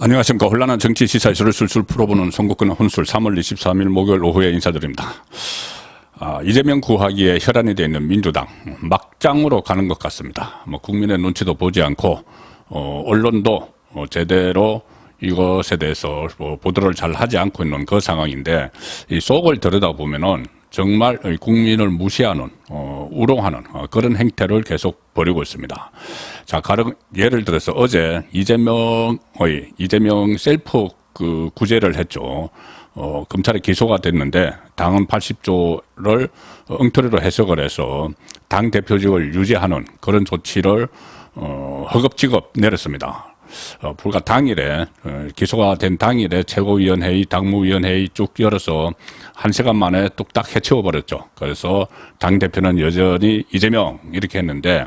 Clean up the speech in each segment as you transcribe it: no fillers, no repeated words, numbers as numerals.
안녕하십니까. 혼란한 정치 시사 이슈를 술술 풀어보는 송국근 혼술 3월 23일 목요일 오후에 인사드립니다. 이재명 구하기에 혈안이 되어 있는 민주당 막장으로 가는 것 같습니다. 국민의 눈치도 보지 않고 언론도 제대로 이것에 대해서 보도를 잘 하지 않고 있는 그 상황인데, 이 속을 들여다보면은 정말 국민을 무시하는, 우롱하는 그런 행태를 계속 벌이고 있습니다. 자, 예를 들어서 어제 이재명 셀프 구제를 했죠. 검찰에 기소가 됐는데 당헌 80조를 엉터리로 해석을 해서 당 대표직을 유지하는 그런 조치를 허겁지겁 내렸습니다. 불과 당일에, 기소가 된 당일에 최고위원회의, 당무위원회의 쭉 열어서 1시간 만에 뚝딱 해치워버렸죠. 그래서 당대표는 여전히 이재명 이렇게 했는데,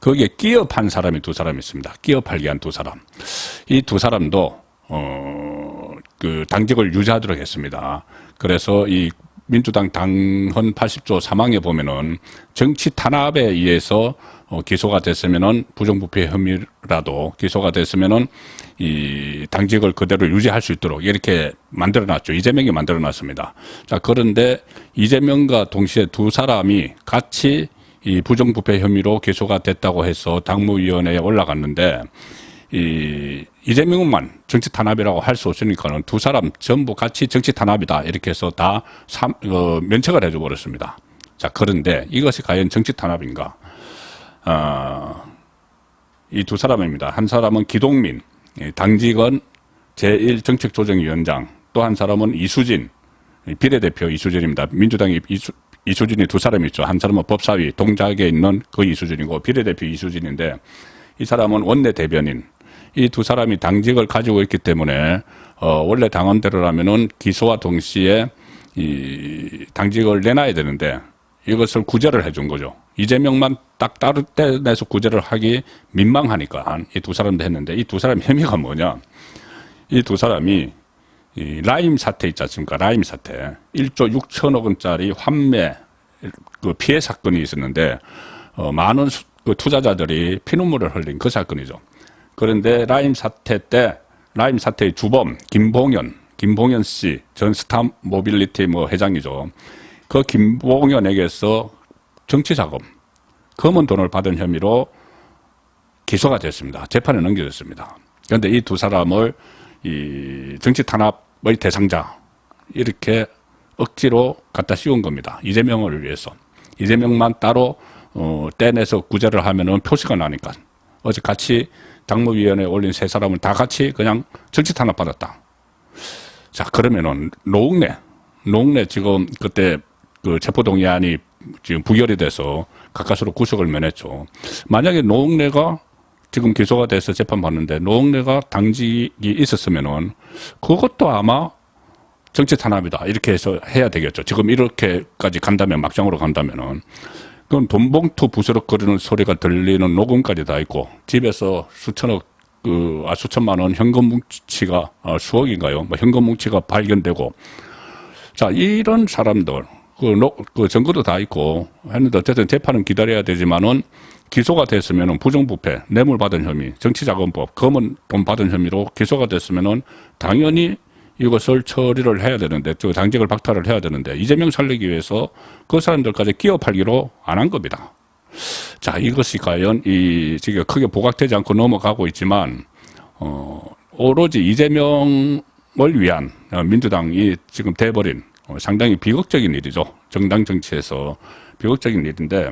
거기에 끼업한 사람이 두 사람이 있습니다. 끼업하게 한 두 사람. 이 두 사람도, 당직을 유지하도록 했습니다. 그래서 이 민주당 당헌 80조 3항에 보면은 정치 탄압에 의해서 기소가 됐으면은 부정부패 혐의라도 기소가 됐으면은 이 당직을 그대로 유지할 수 있도록 이렇게 만들어놨죠. 이재명이 만들어놨습니다. 자, 그런데 이재명과 동시에 두 사람이 같이 이 부정부패 혐의로 기소가 됐다고 해서 당무위원회에 올라갔는데, 이재명만 정치 탄압이라고 할 수 없으니까는 두 사람 전부 같이 정치 탄압이다 이렇게 해서 다 면책을 해줘 버렸습니다. 자, 그런데 이것이 과연 정치 탄압인가? 이 두 사람입니다. 한 사람은 기동민, 당직은 제1정책조정위원장, 또 한 사람은 이수진, 비례대표 이수진입니다. 민주당이 이수진이 두 사람이 있죠. 한 사람은 법사위 동작에 있는 그 이수진이고, 비례대표 이수진인데, 이 사람은 원내 대변인. 이 두 사람이 당직을 가지고 있기 때문에 원래 당원대로라면은 기소와 동시에 이 당직을 내놔야 되는데 이것을 구제를 해준 거죠. 이재명만 딱 따로 떼내서 구제를 하기 민망하니까 이 두 사람도 했는데, 이 두 사람 혐의가 뭐냐? 이 두 사람이 이 라임 사태 있지 않습니까? 라임 사태 1조 6천억 원짜리 환매 피해 사건이 있었는데 많은 투자자들이 피눈물을 흘린 그 사건이죠. 그런데 라임 사태의 주범 김봉현 씨, 전 스타 모빌리티 회장이죠. 그 김봉현에게서 정치자금, 검은 돈을 받은 혐의로 기소가 됐습니다. 재판에 넘겨졌습니다. 그런데 이 두 사람을 이 정치 탄압의 대상자 이렇게 억지로 갖다 씌운 겁니다. 이재명을 위해서. 이재명만 따로 떼내서 구제를 하면은 표시가 나니까. 어제 같이 당무위원회에 올린 세 사람을 다 같이 그냥 정치 탄압 받았다. 자, 그러면은 노웅래 지금 그때 그 체포동의안이 지금 부결이 돼서 가까스로 구속을 면했죠. 만약에 노웅래가 지금 기소가 돼서 재판받는데 노웅래가 당직이 있었으면은 그것도 아마 정치 탄압이다 이렇게 해서 해야 되겠죠. 지금 이렇게까지 간다면, 막장으로 간다면은. 그럼 돈봉투 부스럭거리는 소리가 들리는 녹음까지 다 있고, 집에서 수천만 원 현금 뭉치가, 수억인가요? 현금 뭉치가 발견되고, 자, 이런 사람들, 그 증거도 다 있고 했는데, 어쨌든 재판은 기다려야 되지만은, 기소가 됐으면은 부정부패, 뇌물 받은 혐의, 정치자금법, 검은 돈 받은 혐의로 기소가 됐으면은, 당연히 이것을 처리를 해야 되는데, 당직을 박탈을 해야 되는데, 이재명 살리기 위해서 그 사람들까지 끼어팔기로 안 한 겁니다. 자, 이것이 과연 지금 크게 부각되지 않고 넘어가고 있지만, 오로지 이재명을 위한 민주당이 지금 돼버린 상당히 비극적인 일이죠. 정당 정치에서 비극적인 일인데,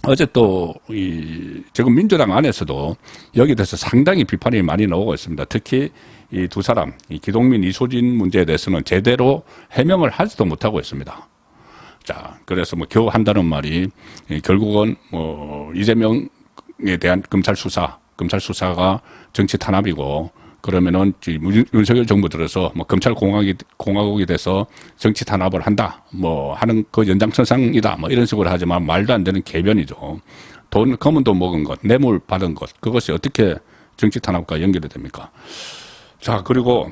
어제 또 지금 민주당 안에서도 여기에 대해서 상당히 비판이 많이 나오고 있습니다. 특히 이 두 사람, 기동민, 이수진 문제에 대해서는 제대로 해명을 하지도 못하고 있습니다. 자, 그래서 겨우 한다는 말이 결국은 이재명에 대한 검찰 수사가 정치 탄압이고, 그러면은 윤석열 정부 들어서 검찰 공화국이 돼서 정치 탄압을 한다 하는 그 연장선상이다 이런 식으로 하지만 말도 안 되는 개변이죠. 검은 돈 먹은 것, 뇌물 받은 것, 그것이 어떻게 정치 탄압과 연결이 됩니까? 자, 그리고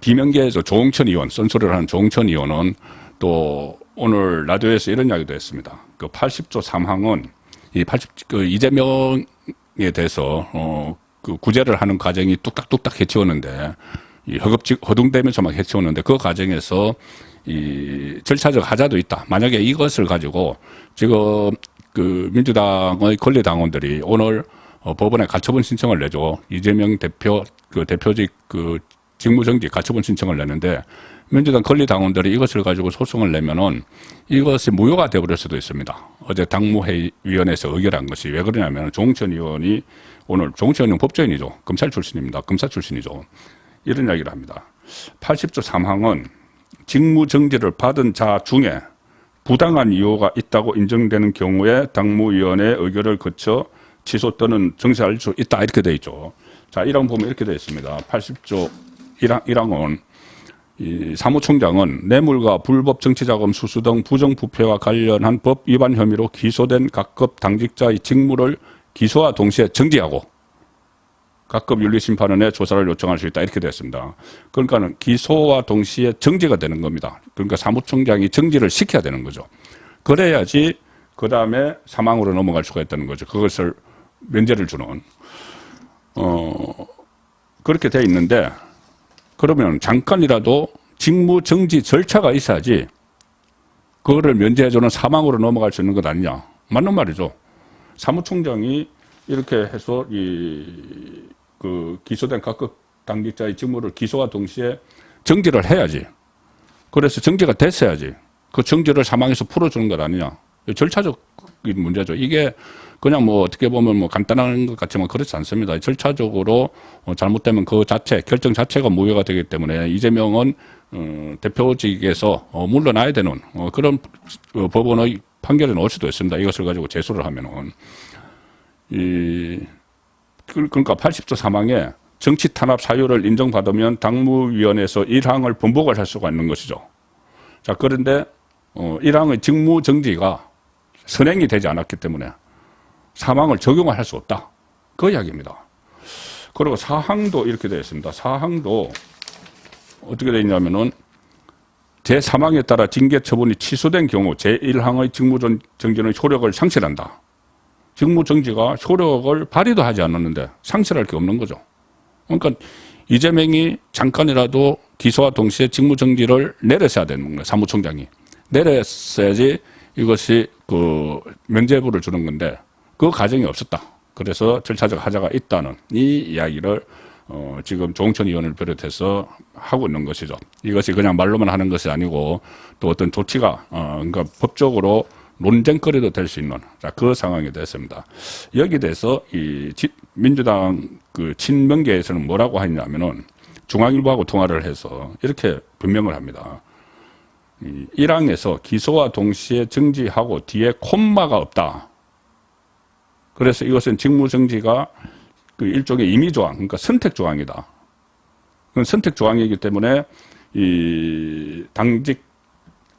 비명계에서 조홍천 의원, 쓴소리를 하는 조홍천 의원은 또 오늘 라디오에서 이런 이야기도 했습니다. 그 80조 3항은 이재명에 대해서 그 구제를 하는 과정이 뚝딱뚝딱 해치웠는데 이 허둥대면서 막 해치웠는데 그 과정에서 이 절차적 하자도 있다. 만약에 이것을 가지고 지금 그 민주당의 권리당원들이 오늘 법원에 가처분 신청을 내죠. 이재명 대표 그 대표직 그 직무정지 가처분 신청을 내는데 민주당 권리당원들이 이것을 가지고 소송을 내면은 이것이 무효가 되어버릴 수도 있습니다. 어제 당무회의위원회에서 의결한 것이 왜 그러냐면 조홍천 의원이 오늘 조홍천 의원 법조인이죠. 검찰 출신입니다. 검사 출신이죠. 이런 이야기를 합니다. 80조 3항은 직무정지를 받은 자 중에 부당한 이유가 있다고 인정되는 경우에 당무위원회 의결을 거쳐 취소 또는 정지할 수 있다. 이렇게 되어 있죠. 자, 1항 보면 이렇게 되어 있습니다. 80조 1항은 이 사무총장은 뇌물과 불법 정치자금 수수 등 부정부패와 관련한 법 위반 혐의로 기소된 각급 당직자의 직무를 기소와 동시에 정지하고 각급 윤리심판원에 조사를 요청할 수 있다. 이렇게 됐습니다. 그러니까는 기소와 동시에 정지가 되는 겁니다. 그러니까 사무총장이 정지를 시켜야 되는 거죠. 그래야지 그 다음에 사망으로 넘어갈 수가 있다는 거죠. 그것을 면제를 주는. 그렇게 돼 있는데 그러면 잠깐이라도 직무 정지 절차가 있어야지 그거를 면제해주는 사망으로 넘어갈 수 있는 것 아니냐. 맞는 말이죠. 사무총장이 이렇게 해서 그 기소된 각급 당직자의 직무를 기소와 동시에 정지를 해야지. 그래서 정지가 됐어야지. 그 정지를 사망에서 풀어주는 것 아니냐. 절차적인 문제죠. 이게 그냥 뭐 어떻게 보면 뭐 간단한 것 같지만 그렇지 않습니다. 절차적으로 잘못되면 그 자체, 결정 자체가 무효가 되기 때문에 이재명은 대표직에서 물러나야 되는 그런 법원의 판결이 나올 수도 있습니다. 이것을 가지고 제소를 하면은. 그러니까 80조 3항에 정치 탄압 사유를 인정받으면 당무위원회에서 1항을 번복을 할 수가 있는 것이죠. 자, 그런데 1항의 직무 정지가 선행이 되지 않았기 때문에 사망을 적용을 할 수 없다. 그 이야기입니다. 그리고 4항도 이렇게 되어 있습니다. 4항도 어떻게 되어 있냐면은 제3항에 따라 징계 처분이 취소된 경우 제1항의 직무 정지는 효력을 상실한다. 직무 정지가 효력을 발휘도 하지 않았는데 상실할 게 없는 거죠. 그러니까 이재명이 잠깐이라도 기소와 동시에 직무 정지를 내렸어야 되는 거예요. 사무총장이. 내렸어야지 이것이 그 면죄부를 주는 건데 그 과정이 없었다. 그래서 절차적 하자가 있다는 이 이야기를 지금 조홍천 의원을 비롯해서 하고 있는 것이죠. 이것이 그냥 말로만 하는 것이 아니고 또 어떤 조치가 그러니까 법적으로 논쟁거리도 될 수 있는 그 상황이 됐습니다. 여기 대해서 이 민주당 그 친명계에서는 뭐라고 하냐면은 중앙일보하고 통화를 해서 이렇게 변명을 합니다. 1항에서 기소와 동시에 정지하고 뒤에 콤마가 없다. 그래서 이것은 직무정지가 그 일종의 임의조항, 그러니까 선택조항이다. 그건 선택조항이기 때문에 이 당직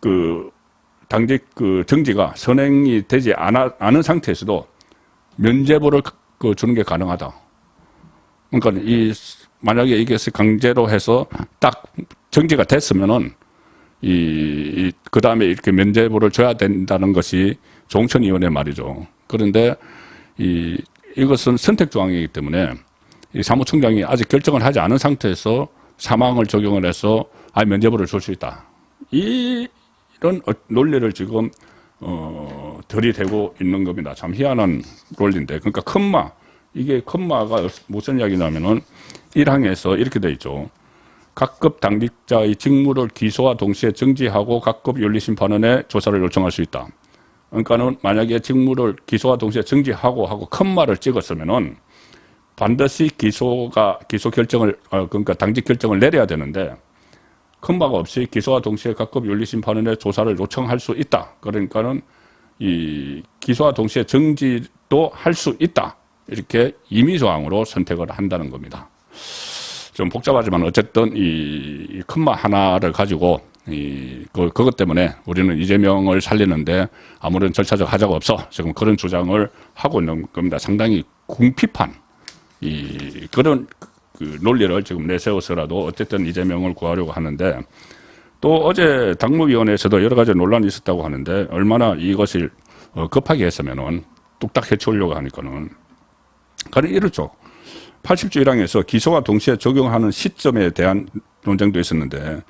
그 정지가 선행이 되지 않은 상태에서도 면죄부를 주는 게 가능하다. 그러니까 만약에 이것을 강제로 해서 딱 정지가 됐으면은 그 다음에 이렇게 면죄부를 줘야 된다는 것이 조홍천 의원의 말이죠. 그런데 이것은 선택조항이기 때문에 이 사무총장이 아직 결정을 하지 않은 상태에서 사망을 적용을 해서 면죄부를 줄 수 있다. 이런 논리를 지금 들이대고 있는 겁니다. 참 희한한 논리인데, 그러니까 이게 컴마가 무슨 이야기냐면은 1항에서 이렇게 돼 있죠. 각급 당직자의 직무를 기소와 동시에 정지하고 각급 윤리심판원에 조사를 요청할 수 있다. 그러니까는 만약에 직무를 기소와 동시에 정지하고 하고 컴마를 찍었으면은 반드시 기소 결정을 그러니까 당직 결정을 내려야 되는데 컴마가 없이 기소와 동시에 각급 윤리심판원에 조사를 요청할 수 있다. 그러니까는 이 기소와 동시에 정지도 할 수 있다. 이렇게 임의조항으로 선택을 한다는 겁니다. 좀 복잡하지만 어쨌든 이 컴마 하나를 가지고 그것 때문에 우리는 이재명을 살리는데 아무런 절차적 하자가 없어. 지금 그런 주장을 하고 있는 겁니다. 상당히 궁핍한 그런 그 논리를 지금 내세워서라도 어쨌든 이재명을 구하려고 하는데, 또 어제 당무위원회에서도 여러 가지 논란이 있었다고 하는데 얼마나 이것을 급하게 했으면은 뚝딱 해치우려고 하니까는. 그래 이렇죠. 80조 1항에서 기소와 동시에 적용하는 시점에 대한 논쟁도 있었는데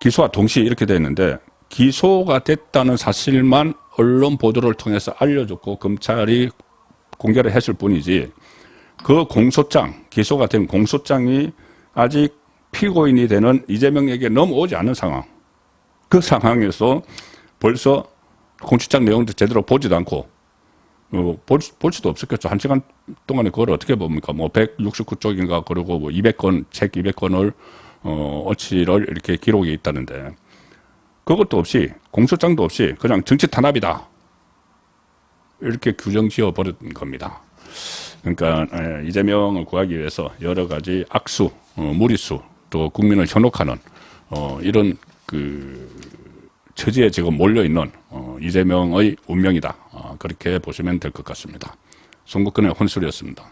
기소와 동시에 이렇게 돼 있는데 기소가 됐다는 사실만 언론 보도를 통해서 알려줬고 검찰이 공개를 했을 뿐이지 그 공소장, 기소가 된 공소장이 아직 피고인이 되는 이재명에게 넘어오지 않은 상황. 그 상황에서 벌써 공소장 내용도 제대로 보지도 않고 볼 수도 없었겠죠. 한 시간 동안에 그걸 어떻게 봅니까? 뭐 169쪽인가 그리고 뭐 200건, 책 200건을 어치를 이렇게 기록이 있다는데 그것도 없이 공소장도 없이 그냥 정치 탄압이다. 이렇게 규정 지어 버린 겁니다. 그러니까 이재명을 구하기 위해서 여러 가지 악수, 무리수, 또 국민을 현혹하는 이런 그 처지에 지금 몰려 있는 이재명의 운명이다. 그렇게 보시면 될 것 같습니다. 송국근의 혼술이었습니다.